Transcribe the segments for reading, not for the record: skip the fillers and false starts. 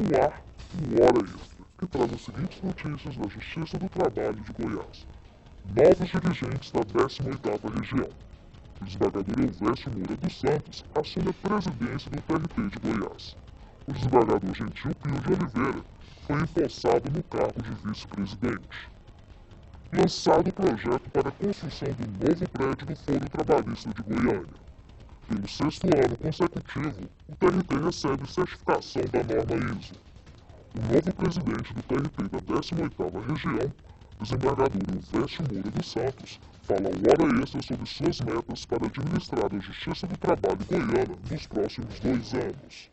No ar, o Hora Extra, que traz as seguintes notícias da Justiça do Trabalho de Goiás. Novos dirigentes da 18ª Região. O desembargador Elvésio Moura dos Santos assume a presidência do TRT de Goiás. O desembargador Gentil Pio de Oliveira foi empossado no cargo de vice-presidente. Lançado o projeto para a construção do novo prédio do Fórum Trabalhista de Goiânia. Pelo 6º ano consecutivo, o TRT recebe certificação da norma ISO. O novo presidente do TRT da 18ª Região, desembargador Elvésio Moura dos Santos, fala hora extra sobre suas metas para administrar a Justiça do Trabalho goiana nos próximos 2 anos.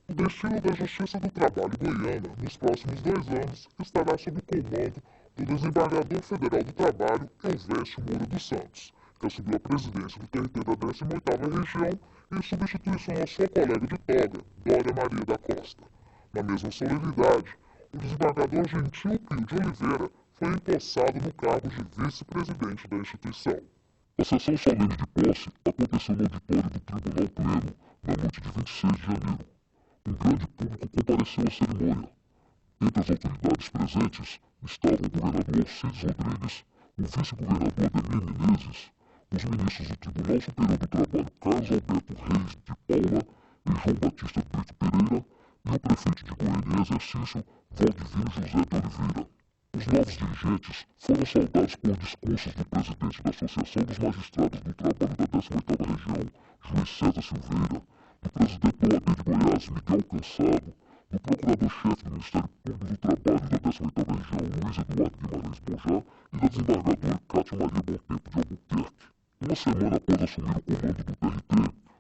O destino da Justiça do Trabalho goiana nos próximos 2 anos estará sob o comando do desembargador federal do Trabalho, Elvésio Moura dos Santos, que assumiu a presidência do TRT da 18ª Região em substituição à sua colega de toga, Dória Maria da Costa. Na mesma solenidade, o desembargador Gentil Pio de Oliveira foi empossado no cargo de vice-presidente da instituição. A sessão solene de posse aconteceu no auditório do Tribunal Pleno na noite de 26 de janeiro. Um grande público compareceu à cerimônia. Entre as autoridades presentes estavam o governador Alcides Rodrigues, o vice-governador Ademir Menezes, os ministros do Tribunal Superior do Trabalho Carlos Alberto Reis de Paula e João Batista Brito Pereira e o prefeito de Goiânia em exercício, Valdivino José de Oliveira. Os novos dirigentes foram saudados por discursos do presidente da Associação dos Magistrados do Trabalho da 18ª Região, Juiz César Silveira, do presidente da OAB de Goiás, Miguel Cansado, do procurador-chefe do Ministério Público do Trabalho da 18ª Região, Luiz Eduardo Guimarães Bojá, e da desembargadora Cátia Maria Bontempo de Albuquerque. Uma semana após assumir o comando do TRT,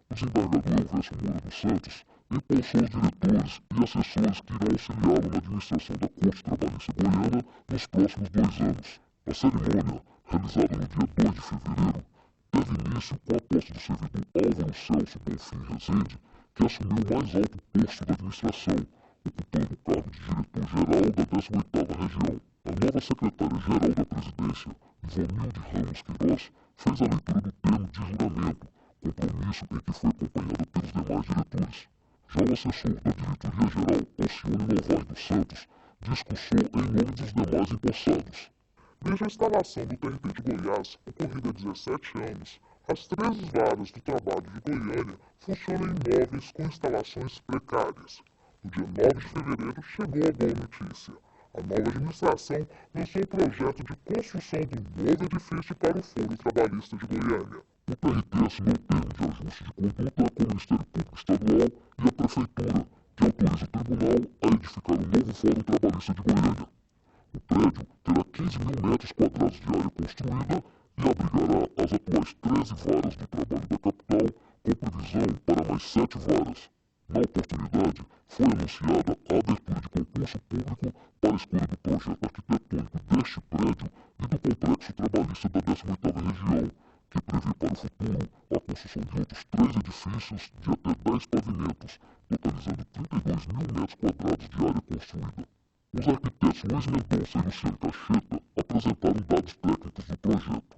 o desembargador Elvésio Moura dos Santos impulsou os diretores e assessores que irão auxiliá-lo na administração da Corte Trabalhista Goiana nos próximos 2 anos. A cerimônia, realizada no dia 2 de fevereiro, teve início com a posse do servidor Álvaro Celso Bonfim Rezende, que assumiu o mais alto posto da administração, ocupando o cargo de diretor-geral da 18ª Região. A nova secretária-geral da presidência, Ivonilde Ramos Queiroz, fez a leitura do termo de juramento, compromisso em que foi acompanhada pelos demais diretores. Já o assessor da diretoria-geral, Alcione Novaes dos Santos, discursou em nome dos demais empossados. Desde a instalação do TRT de Goiás, ocorrida há 17 anos, as 13 varas do trabalho de Goiânia funcionam em imóveis com instalações precárias. No dia 9 de fevereiro chegou a boa notícia. A nova administração lançou um projeto de construção do novo edifício para o Fórum Trabalhista de Goiânia. O TRT assinou o termo de ajuste de conduta com o Ministério Público Estadual e a Prefeitura, que autoriza o Tribunal a edificar o novo Fórum Trabalhista de Goiânia. O prédio terá 15 mil metros quadrados de área construída e abrigará as atuais 13 varas do trabalho da capital, com previsão para mais 7 varas. Na oportunidade, foi anunciada a abertura de concurso público para a escolha do projeto arquitetônico deste prédio e do complexo trabalhista da 18ª Região, que prevê para o futuro a construção de outros 3 edifícios de até 10 pavimentos, totalizando 32 mil metros quadrados de área construída. Os arquitetos Luiz Mendonça e Luciano Cacheta apresentaram dados técnicos do projeto.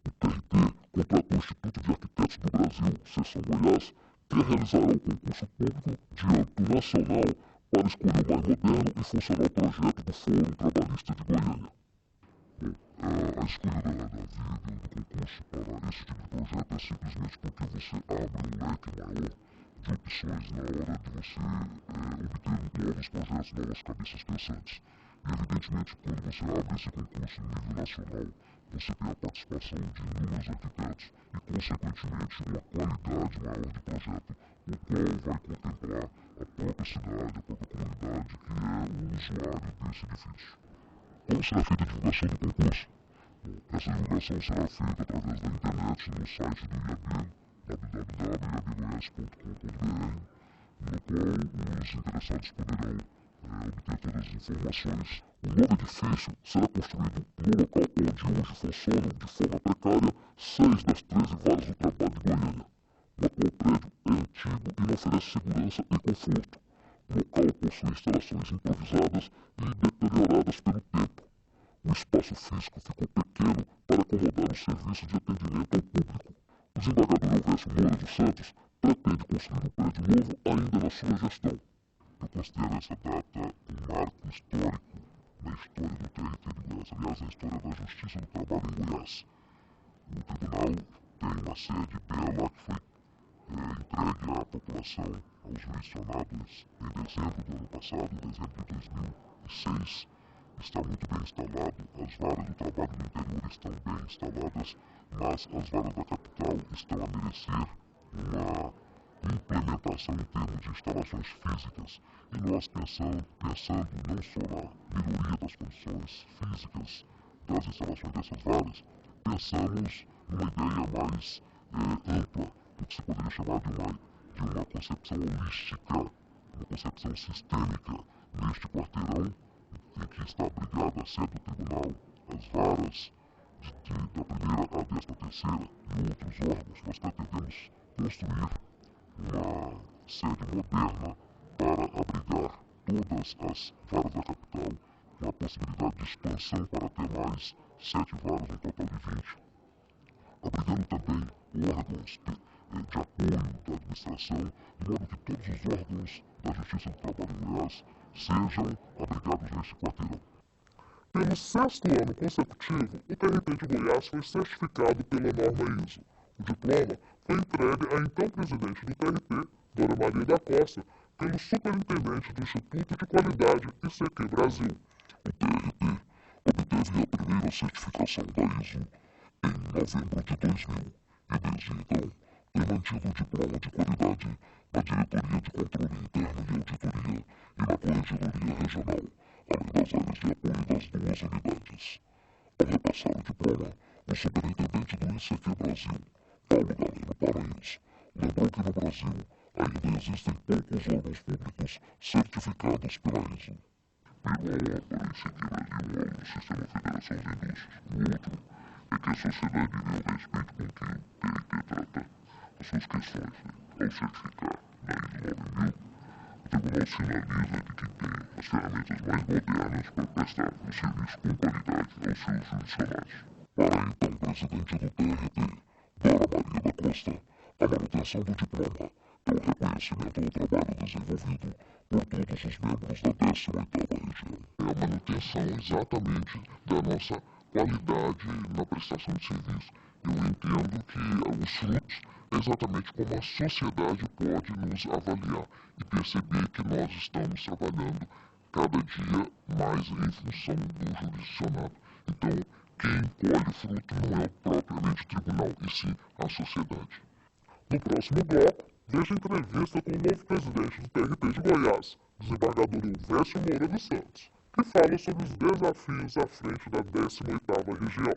O TRT contratou o Instituto de Arquitetos do Brasil, Seção Goiás, que realizará o concurso público de âmbito nacional para escolher o mais moderno e funcional projeto do Fórum Trabalhista de Goiânia. A escolha do concurso para esse tipo de projeto é simplesmente porque você abre um leque maior de opções na hora de você obter novos projetos, novas cabeças pensantes. E, evidentemente, quando você abre esse concurso em nível nacional, você tem a participação de inúmeros arquitetos e, consequentemente, uma qualidade maior de projeto, o qual vai contemplar a própria cidade, a própria comunidade, que é o usuário desse edifício. Como será feita a divulgação do concurso? Essa divulgação será feita através da internet no site do IAB, www.iabgoias.com.br, no qual os interessados poderão obter todas as informações. O novo edifício será construído no local onde hoje funcionam de forma precária 6 das 13 varas do trabalho de Goiânia. O atual prédio é antigo e não oferece segurança e conforto. O local possui instalações improvisadas e deterioradas pelo tempo. O espaço físico ficou pequeno para acomodar os serviços de atendimento ao público. O desembargador Elvésio Moura dos Santos pretende construir um prédio novo ainda na sua gestão. Eu considero essa data um marco histórico na história do TRT de Goiás, aliás, na história da Justiça do Trabalho em Goiás. O tribunal tem uma sede bela que foi entregue à população, aos jurisdicionados, em dezembro do ano passado, em dezembro de 2006. Está muito bem instalado, as varas do trabalho do interior estão bem instaladas, mas as varas da capital estão a merecer uma implementação em termos de instalações físicas. E nós pensando não só na melhoria das condições físicas das instalações dessas varas, pensamos numa ideia mais ampla, do que se poderia chamar de uma concepção holística, uma concepção sistêmica. Neste quarteirão, em que está abrigada a sede do tribunal, as varas da primeira à 13ª e outros órgãos, nós pretendemos construir uma sede moderna para abrigar todas as varas da capital, com a possibilidade de expansão para até mais 7 varas, um total de 20, abrigando também órgãos de apoio da administração, de modo que todos os órgãos da Justiça do Trabalho em Goiás sejam abrigados neste quarteirão. Pelo 6º ano consecutivo, o TRT de Goiás foi certificado pela norma ISO. O diploma foi entregue à então presidente do TRT, Dona Maria da Costa, pelo superintendente do Instituto de Qualidade ICQ Brasil. O TRT obteve a primeira certificação da ISO em novembro de 2000 e desde então tem mantido o diploma de qualidade na Diretoria de Controle Interno e Auditoria e na Corregedoria Regional, além das áreas de apoio das 2 unidades. Ao repassar o diploma, o superintendente do ICQ Brasil, Paulo Galeno Paranhos, lembrou que no Brasil ainda existem poucos órgãos públicos certificados pela ISO. Pelo órgão para o ICQ Brasil, o Sistema Federação de Indústrias, o outro é que a sociedade vê o respeito com que o TRT trata as suas questões. Ao certificar na ISO 9000, o tribunal sinaliza de que tem as ferramentas mais modernas para prestar um serviço com qualidade aos seus jurisdicionados. Para a então presidente do TRT, Dora Maria da Costa, a manutenção do diploma é um reconhecimento ao trabalho desenvolvido por todos os membros da 18ª região. É a manutenção exatamente da nossa qualidade na prestação de serviço. Eu entendo que os frutos é exatamente como a sociedade pode nos avaliar e perceber que nós estamos trabalhando cada dia mais em função do jurisdicionado. Então, quem colhe o fruto não é propriamente o tribunal, e sim a sociedade. No próximo bloco, veja a entrevista com o novo presidente do TRT de Goiás, desembargador Elvésio Moura dos Santos, que fala sobre os desafios à frente da 18ª região.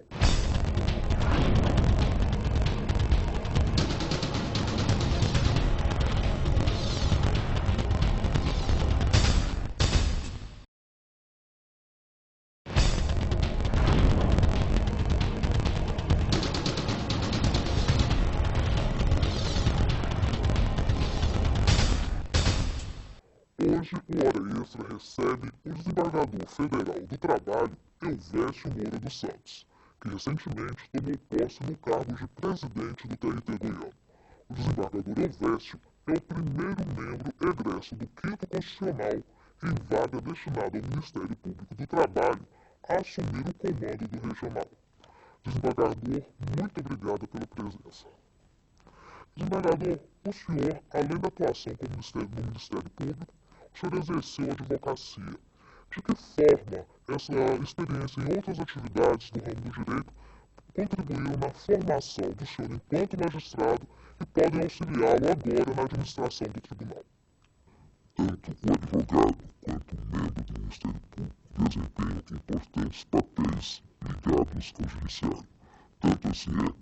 Hoje, o Hora Extra recebe o desembargador federal do Trabalho, Elvésio Moura dos Santos, que recentemente tomou posse no cargo de presidente do TRT Goiano. O desembargador Elvésio é o primeiro membro egresso do 5º Constitucional em vaga destinada ao Ministério Público do Trabalho a assumir o comando do regional. Desembargador, muito obrigado pela presença. Desembargador, o senhor, além da atuação no Ministério Público, o senhor exerceu a advocacia. De que forma essa experiência em outras atividades do ramo do direito contribuiu na formação do senhor enquanto magistrado e podem auxiliá-lo agora na administração do tribunal? Tanto o advogado quanto o membro do Ministério Público desempenham importantes papéis ligados ao judiciário. Tanto assim é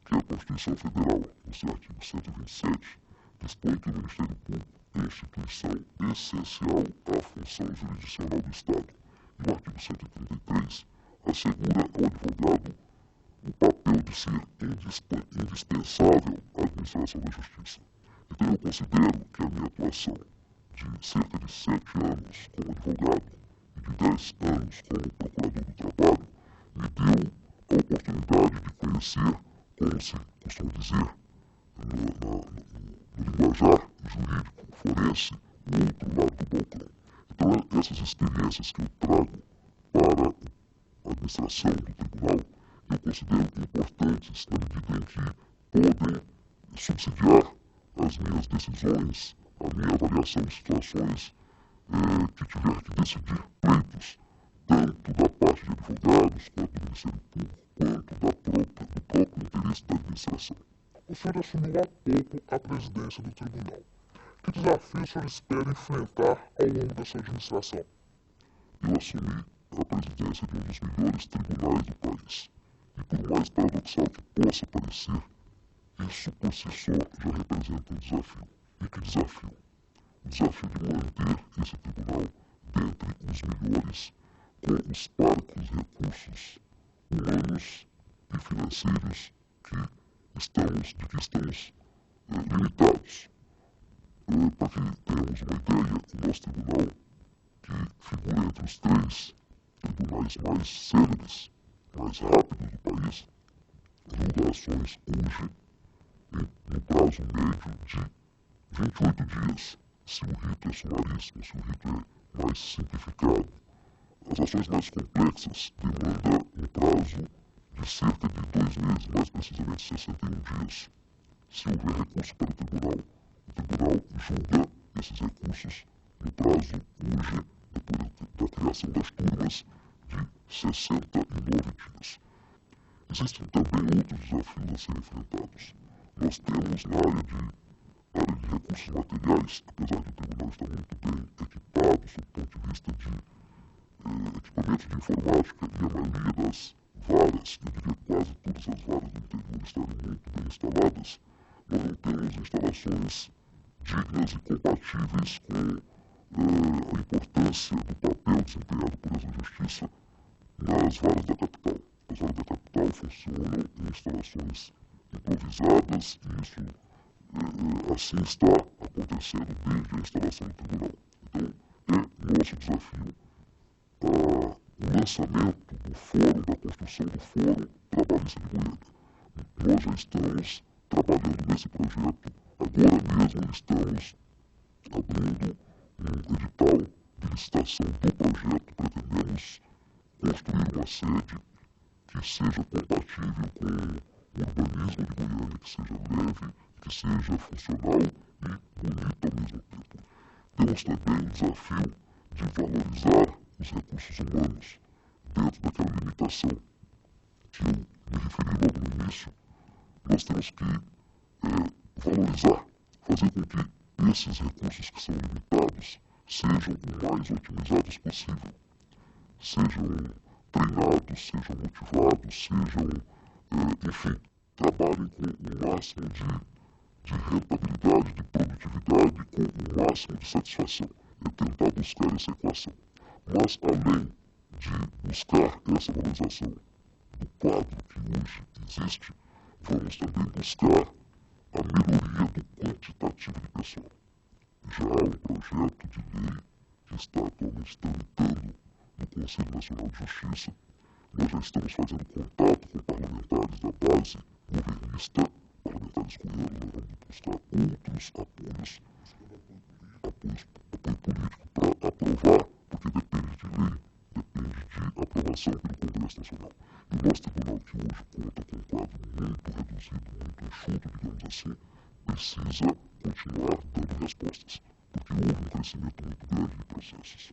que a Constituição Federal, no seu artigo 127, dispõe que o Ministério Público é instituição essencial à função jurisdicional do Estado. E o artigo 133 assegura ao advogado o papel de ser indispensável à administração da justiça. Então eu considero que a minha atuação de cerca de 7 anos como advogado e de 10 anos como procurador do trabalho me deu a oportunidade de conhecer, como se costuma dizer no linguajar linguajar jurídico, forense, o outro lado do balcão. Então, essas experiências que eu trago para a administração do tribunal, eu considero importantes na medida em que podem subsidiar as minhas decisões, a minha avaliação de situações que tiver que decidir pleitos, tanto da parte de advogados, quanto do Ministério Público, quanto do próprio interesse da administração. O senhor assumiu há pouco a presidência do tribunal. Que desafio o senhor espera enfrentar ao longo da sua administração? Eu assumi a presidência de um dos melhores tribunais do país. E por mais paradoxal que possa parecer, isso por si só já representa um desafio. E que desafio? O desafio de manter esse tribunal dentre os melhores, com os parcos recursos humanos e financeiros de que estamos limitados. Para que tenhamos uma ideia, o nosso tribunal, que figura entre os 3 tribunais mais céleres, mais rápidos do país, julga ações hoje no prazo médio de 28 dias, se o rito é sumaríssimo, se o rito é mais simplificado. As ações mais complexas demandam um prazo de cerca de 2 meses, mais precisamente 61 dias. Se houver recurso para o tribunal julga esses recursos no prazo hoje, depois da criação das turmas, de 69 dias. Existem também outros desafios a serem enfrentados. Nós temos na área de recursos materiais, apesar de o tribunal estar muito bem equipado, sob o ponto de vista de equipamentos de informática, e a maioria das varas, eu diria quase todas as varas do interior estarem muito bem instaladas, nós não temos instalações dignas e compatíveis com a importância do papel desempenhado por essa justiça nas varas da capital. As varas da capital funcionam em instalações improvisadas e isso assim está acontecendo desde a instalação do tribunal. Então, é nosso desafio o lançamento do fórum, da construção do fórum trabalhista de Goiânia. Nós já estamos trabalhando nesse projeto, agora mesmo estamos abrindo um edital de licitação do projeto, pretendemos construir uma sede que seja compatível com o urbanismo de Goiânia, que seja leve, que seja funcional e bonita ao mesmo tempo. Temos também o desafio de valorizar os recursos humanos dentro daquela limitação que eu me referi logo no início. Nós temos que valorizar, fazer com que esses recursos que são limitados sejam o mais otimizados possível, sejam treinados, sejam motivados, enfim, trabalhem com o máximo de rentabilidade, de produtividade, com o máximo de satisfação. É tentar buscar essa equação. Mas, além de buscar essa valorização do quadro que hoje existe, vamos também buscar a melhoria do quantitativo de pessoal. Já há um projeto de lei que está atualmente tramitando no Conselho Nacional de Justiça. Nós já estamos fazendo contato com parlamentares da base governista, parlamentares goianos, nós vamos buscar outros apoio político para aprovar, porque depende de lei, depende de aprovação pelo Congresso Nacional. E o nosso tribunal, que hoje conta com um quadro muito reduzido, muito enxuto, digamos assim, precisa continuar dando respostas, porque houve um crescimento muito grande de processos.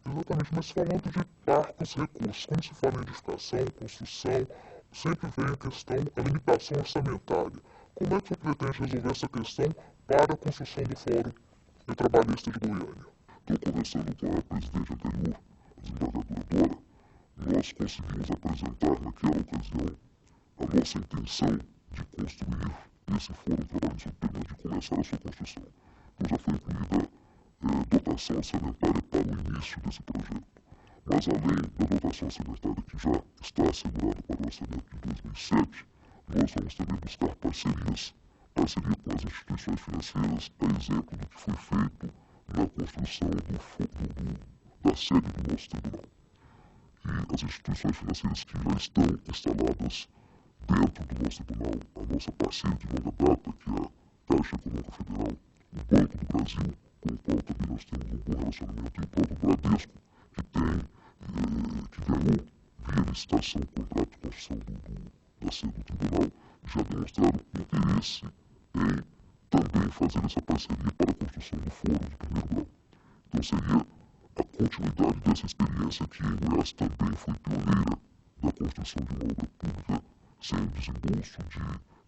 Exatamente, mas falando de parcos recursos, quando se fala em edificação, construção, sempre vem a questão, a limitação orçamentária. Como é que você pretende resolver essa questão para a construção do Fórum Trabalhista de Goiânia? Estou conversando com a presidente anterior, a desembargadora Dora. Nós conseguimos apresentar naquela ocasião a nossa intenção de construir esse Fórum Trabalhista, de começar a sua construção. Então já foi incluída dotação orçamentária para o início desse projeto. Mas além da dotação orçamentária que já está assegurada para o orçamento de 2007, nós vamos também buscar parceria com as instituições financeiras, a exemplo do que foi feito na construção da sede do nosso tribunal. E as instituições financeiras que já estão instaladas dentro do nosso tribunal, a nossa parceira de longa data, que é a Caixa Econômica Federal, o Banco do Brasil, com o qual também nós temos um bom relacionamento, e o próprio Bradesco, que ganhou via licitação o contrato de construção da sede do tribunal, já demonstraram interesse em também fazer essa parceria para a construção do fórum de primeiro grau. Então seria a continuidade dessa experiência que em Goiás também foi pioneira da construção de uma obra pública sem o desembolso de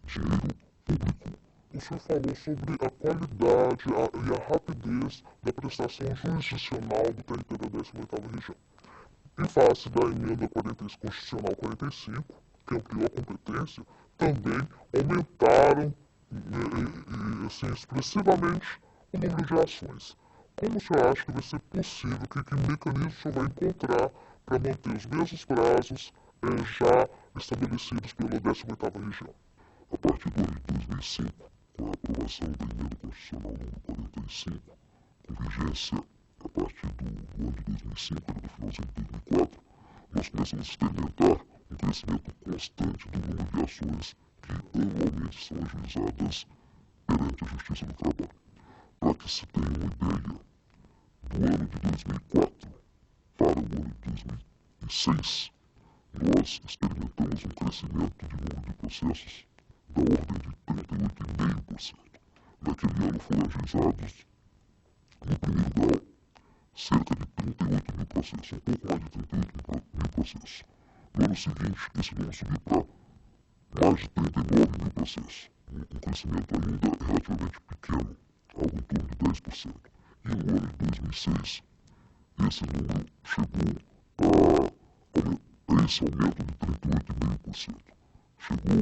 dinheiro público. O senhor falou sobre a qualidade e a rapidez da prestação jurisdicional do TRT da 18ª região. Em face da emenda constitucional 45, que ampliou a competência, também aumentaram assim, expressivamente o número de ações. Como o senhor acha que vai ser possível, que mecanismo o senhor vai encontrar para manter os mesmos prazos já estabelecidos pela 18ª região? A partir do ano de 2005, com a aprovação da emenda constitucional número 45, com vigência a partir do ano de 2005, era do finalzinho de 2004, nós começamos a experimentar um crescimento constante do número de ações que anualmente são ajuizadas perante a Justiça do Trabalho. Para que se tenha uma ideia, do ano de 2004 para o ano de 2006, nós experimentamos um crescimento de número de processos da ordem de 38,5%. Naquele ano foram ajuizados, no primeiro grau, cerca de 38 mil processos, um pouco mais de 38 mil processos. No ano seguinte, esse número subiu para mais de 39 mil processos, um crescimento ainda relativamente pequeno, algo em torno de 10%. E no ano de 2006, esse número chegou a esse aumento de 38,5%. Chegou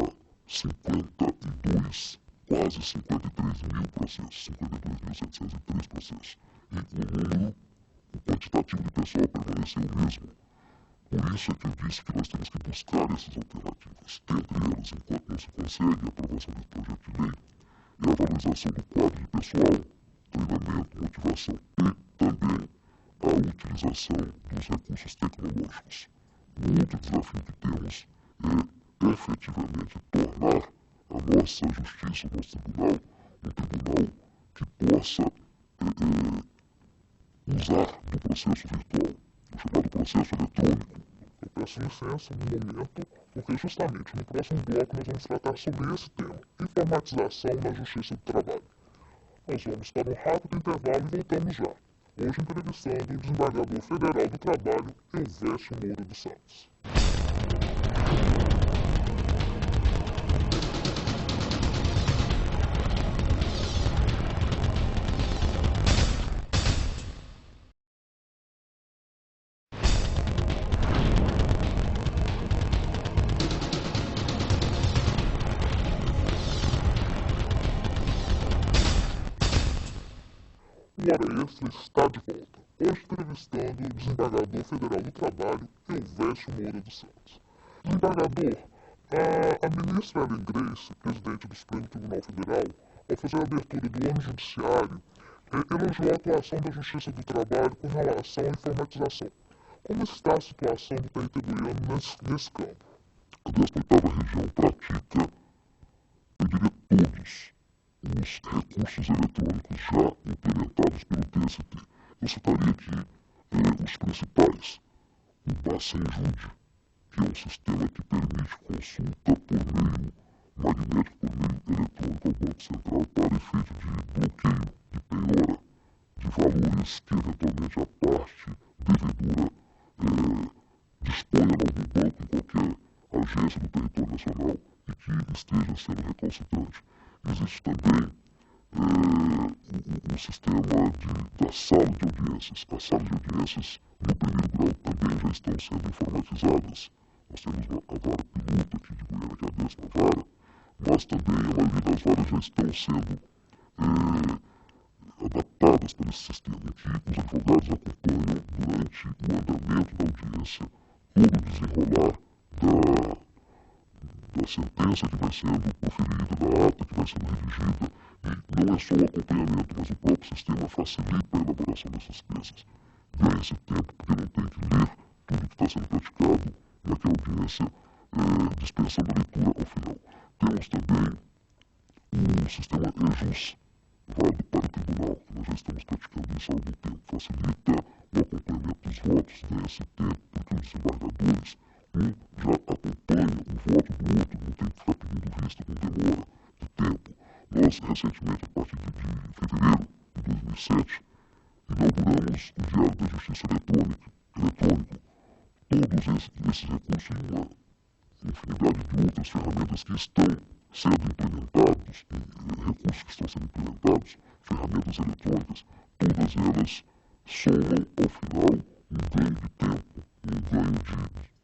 a 52, quase 53 mil processos, 52.703 processos. E o quantitativo de pessoal permaneceu o mesmo. Por isso é que eu disse que nós temos que buscar essas alternativas. Dentre elas, enquanto não se consegue a aprovação desse projeto de lei, é a valorização do quadro de pessoal, treinamento, motivação e também a utilização dos recursos tecnológicos. O outro desafio que temos é efetivamente tornar a nossa justiça, o nosso tribunal, um tribunal que possa usar do processo virtual, o chamado processo eletrônico. Eu peço licença no momento, porque justamente no próximo bloco nós vamos tratar sobre esse tema, informatização na Justiça do Trabalho. Nós vamos para um rápido intervalo e voltamos já. Hoje entrevistando o desembargador federal do Trabalho, Elvésio Moura dos Santos. O Hora Extra está de volta, hoje entrevistando o desembargador federal do Trabalho, Elvésio Moura dos Santos. Desembargador, a ministra Ellen Grace, presidente do Supremo Tribunal Federal, ao fazer a abertura do ano judiciário, elogiou a atuação da Justiça do Trabalho com relação à informatização. Como está a situação do TRT goiano nesse campo? A 18ª região pratica, eu diria, todos os recursos eletrônicos já implementados pelo TST. Eu citaria aqui os principais. O Bacen-Jude, que é um sistema que permite consulta por meio magnético, por meio eletrônico ao Banco Central para efeito de bloqueio, de penhora de valores que eventualmente a parte devedora disponha em algum banco, em qualquer agência do território nacional e que esteja sendo recalcitrante. Existe também o sistema da sala de audiências. As salas de audiências, no primeiro grau, também já estão sendo informatizadas. Nós temos a vara piloto aqui de Goiânia, que é a 10ª vara, mas também a maioria das varas já estão sendo adaptadas para esse sistema, em que os advogados acompanham durante o andamento da audiência todo o desenrolar da sentença que vai sendo proferida, da ata que vai sendo redigida, e não é só o acompanhamento, mas o próprio sistema facilita a elaboração dessas peças. Ganha esse tempo porque não tem que ler tudo que está sendo praticado naquela audiência, dispensando a leitura ao final. Temos também o sistema EJUS, válido para o tribunal, que nós já estamos praticando isso há algum tempo. Facilita o acompanhamento dos votos nesse tempo, porque os desembargadores, já acompanha o voto do outro, não tem que ficar pedindo vista com demora de tempo. Nós, recentemente, a partir de fevereiro de 2007, inauguramos o Diário da Justiça Eletrônico. Todos esses recursos e uma infinidade de outras ferramentas que estão sendo implementados, recursos que estão sendo implementados, ferramentas eletrônicas, todas elas somam, ao final, um ganho de tempo, um ganho de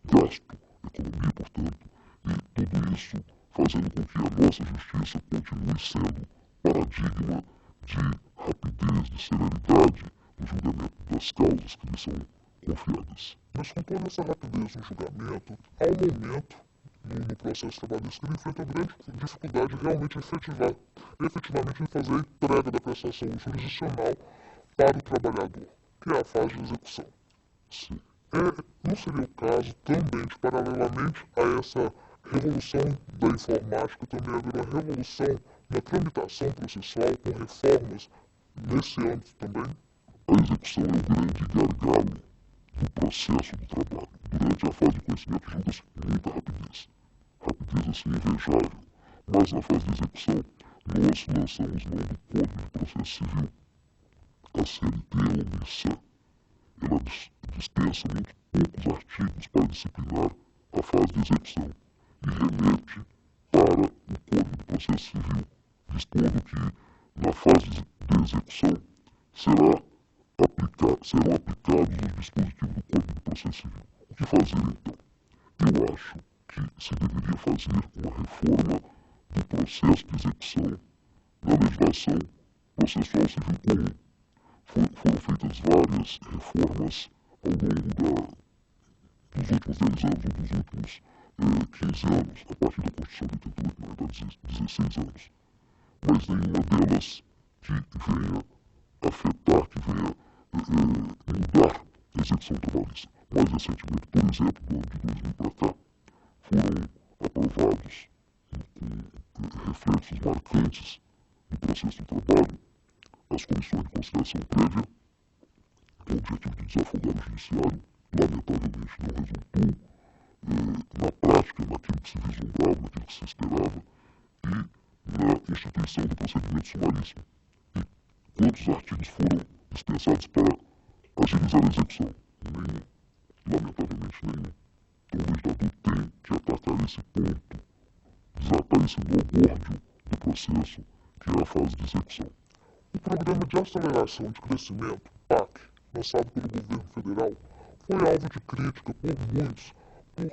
gasto, economia, portanto, e tudo isso fazendo com que a nossa justiça continue sendo paradigma de rapidez, de celeridade no julgamento das causas que lhe são confiadas. Mas com toda essa rapidez no julgamento, há um momento no processo trabalhista que ele enfrenta grande dificuldade de realmente efetivamente fazer a entrega da prestação jurisdicional para o trabalhador, que é a fase de execução. Sim. Não seria o caso também de, paralelamente a essa revolução da informática, também haver uma revolução na tramitação processual com reformas nesse âmbito também? A execução é o grande gargalo do processo do trabalho. Durante a fase de conhecimento julga-se muita rapidez. Rapidez assim invejável. Mas na fase de execução, nós lançamos mão do Código de Processo Civil. A CLT é omissa. Ela dispensa muito poucos artigos para disciplinar a fase de execução e remete para o Código de Processo Civil, dispondo que na fase de execução serão aplicados os dispositivos do Código de Processo Civil. O que fazer então? Eu acho que se deveria fazer uma reforma do processo de execução da legislação processual civil comum. Foram feitas várias reformas ao longo dos últimos 10 anos ou dos últimos 15 anos, a partir da Constituição de 88, na verdade 16 anos. Mas nenhuma delas que venha afetar, que venha mudar a execução trabalhista. Mais recentemente, por exemplo, do ano de 2000 para cá, foram aprovados com reflexos marcantes no processo do trabalho as comissões de conciliação prévia, com o objetivo de desafogar o judiciário. Lamentavelmente não resultou na prática, naquilo que se vislumbrava, naquilo que se esperava, e na instituição do procedimento sumaríssimo. E quantos artigos foram dispensados para agilizar a execução? Nenhum. Lamentavelmente nenhum. Então o legislador tem que atacar esse ponto, desatar esse nó górdio do processo, que é a fase de execução. O Programa de Aceleração de Crescimento, PAC, lançado pelo governo federal, foi alvo de crítica por muitos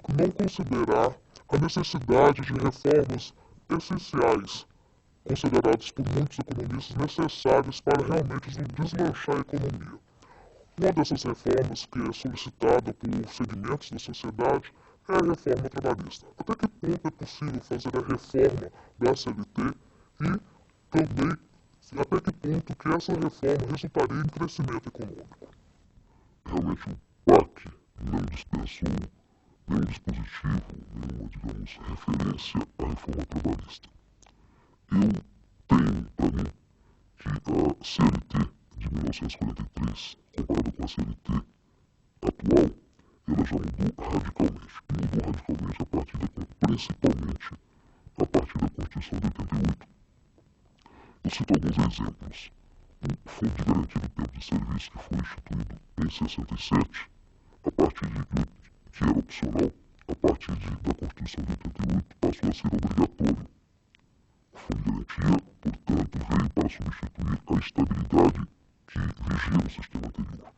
por não considerar a necessidade de reformas essenciais, consideradas por muitos economistas necessárias para realmente deslanchar a economia. Uma dessas reformas, que é solicitada por segmentos da sociedade, é a reforma trabalhista. Até que ponto é possível fazer a reforma da CLT e também até que ponto que essa reforma resultaria em crescimento econômico? Realmente o PAC não dispensou nenhum dispositivo, nenhuma, digamos, referência à reforma trabalhista. Eu tenho para mim que a CLT de 1943, comparada com a CLT atual, ela já mudou radicalmente. E mudou radicalmente principalmente a partir da Constituição de 88. Eu cito alguns exemplos. O Fundo de Garantia do Tempo de Serviço, que foi instituído em 67, que era opcional, a partir da Constituição de 88, passou a ser obrigatório. O Fundo de Garantia, portanto, veio para substituir a estabilidade que vigia no sistema anterior.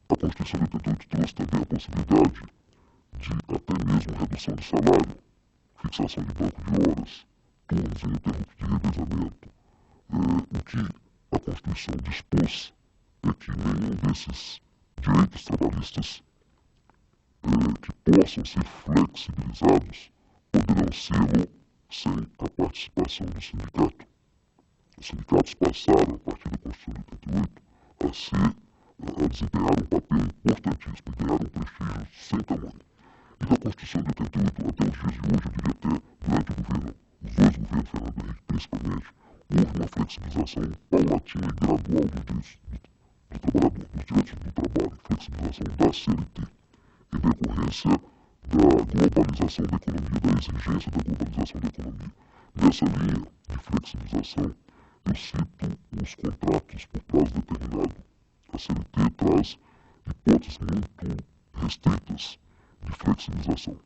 A Constituição de 88 trouxe também a possibilidade de até mesmo redução de salário, fixação de banco de horas, turnos ininterruptos de revezamento. O que a Constituição dispôs é que nenhum desses direitos trabalhistas que possam ser flexibilizados poderão ser sem a participação do sindicato. Os sindicatos passaram, a partir da Constituição de 88, a desempenhar um papel importantíssimo, ganhar um prestígio sem tamanho. E da Constituição de 88 até os dias de hoje, eu diria até durante os dois governos, Fernando Henrique principalmente, flexibilização paulatina e gradual dos direitos do trabalhador, dos direitos do trabalho, flexibilização da CLT, em decorrência da globalização da economia, da exigência da globalização da economia. Nessa linha de flexibilização, eu cito os contratos por prazo determinado. A CLT traz hipóteses muito restritas de flexibilização.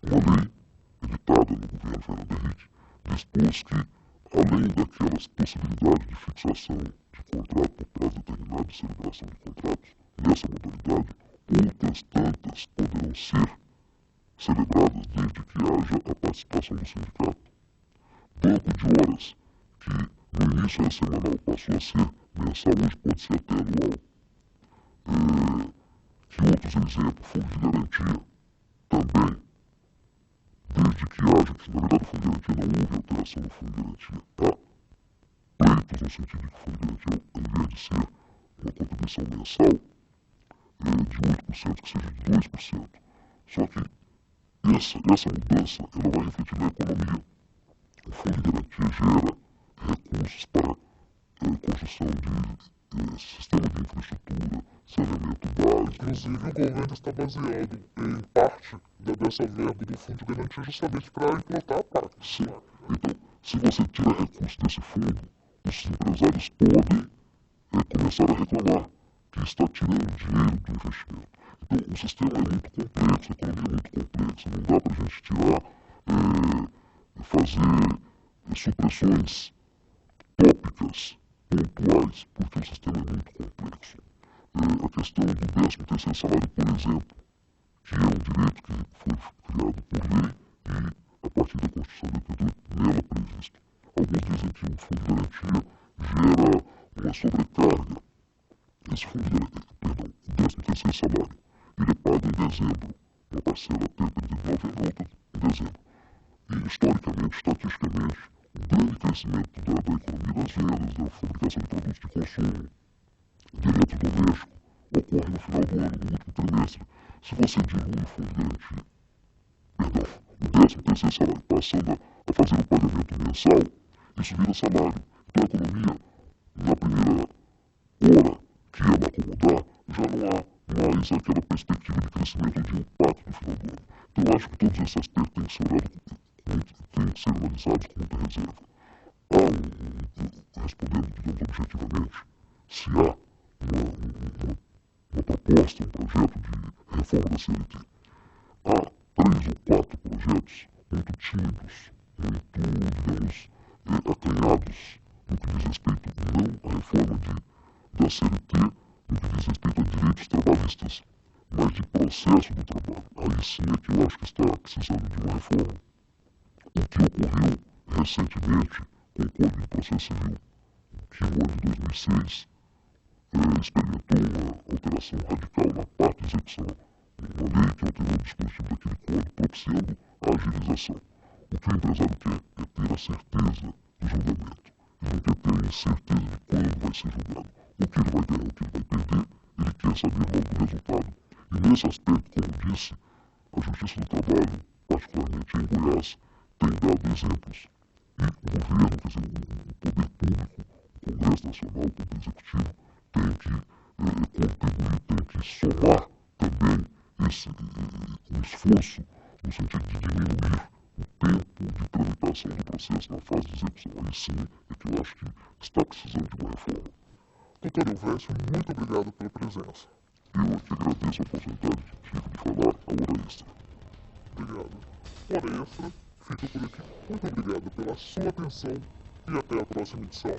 Uma lei editada no governo Fernando Henrique dispôs que, além daquelas possibilidades de fixação de contrato por prazo determinado e celebração de contratos nessa modalidade, outras tantas poderão ser celebradas desde que haja a participação do sindicato. Banco de horas, que no início era semanal, passou a ser mensal, hoje pode ser até anual. Que outros exemplos, fundo de garantia, também, desde que haja, que na verdade o fundo de garantia não houve alteração no fundo de garantia, há pleitos no sentido de que o fundo de garantia, ao invés de ser uma contribuição mensal de 8%, que seja de 2%. Só que essa mudança ela vai refletir na economia. O fundo de garantia gera recursos para construção de sistema de infraestrutura, saneamento básico. Inclusive, o governo está baseado em parte dessa verba do fundo de garantia justamente para implantar a PAC. Sim. Então, se você tira recursos desse fundo, os empresários podem começar a reclamar que está tirando dinheiro do investimento. Então, o sistema é muito complexo, a economia é muito complexa, não dá para a gente tirar, fazer supressões tópicas, pontuais, porque o sistema é muito complexo. A questão do 13º salário, por exemplo, que é um direito que foi criado por lei e, a partir da Constituição de 88, nela previsto. Alguns dizem que o fundo de garantia gera uma sobrecarga. Esse fundo de garantia, perdão, o 13º salário, ele é pago em dezembro, uma parcela tempo de novembro, outra em dezembro. E, historicamente, estatisticamente, o grande crescimento da economia das vendas, da fabricação de produtos de consumo, de eletrodoméstico, ocorre no final do ano, no último trimestre. Se você dilui o fundo de garantia, perdão, o 13º salário, passando a fazer o pagamento mensal, isso vira salário. Então a economia, na primeira hora que ela acomodar, já não há mais aquela perspectiva de crescimento de impacto no final do ano. Então eu acho que todos esses aspectos têm que ser olhados, têm que ser analisados com muita reserva. Respondendo, digamos, objetivamente, se há uma proposta, um projeto de reforma da CLT, há 3 ou 4 projetos muito tímidos, muito, digamos, acanhados no que diz respeito não à reforma da CLT, no que diz respeito a direitos trabalhistas, mas de processo do trabalho. Aí sim é que eu acho que está precisando de uma reforma. O que ocorreu recentemente com o Código de Processo Civil, que no ano de 2006 experimentou uma alteração radical na parte de execução, uma lei que alterou o dispositivo daquele código, propiciando a agilização. O que o empresário quer é ter a certeza do julgamento. Ele não quer ter a incerteza de quando vai ser julgado. O que ele vai ganhar, o que ele vai perder, ele quer saber logo do resultado. E nesse aspecto, como disse, a Justiça do Trabalho, particularmente em Goiás, tem dado exemplos. E o governo, quer dizer, o poder público, o Congresso Nacional, o Poder Executivo, tem que contribuir, tem que somar também um esforço no sentido de diminuir o tempo de tramitação do processo na fase de execução. Aí sim é que eu acho que está precisando de uma reforma. Doutor Elvésio, muito obrigado pela presença. Eu aqui agradeço a oportunidade de falar a hora extra. Obrigado. Hora extra fica por aqui. Muito obrigado pela sua atenção e até a próxima edição.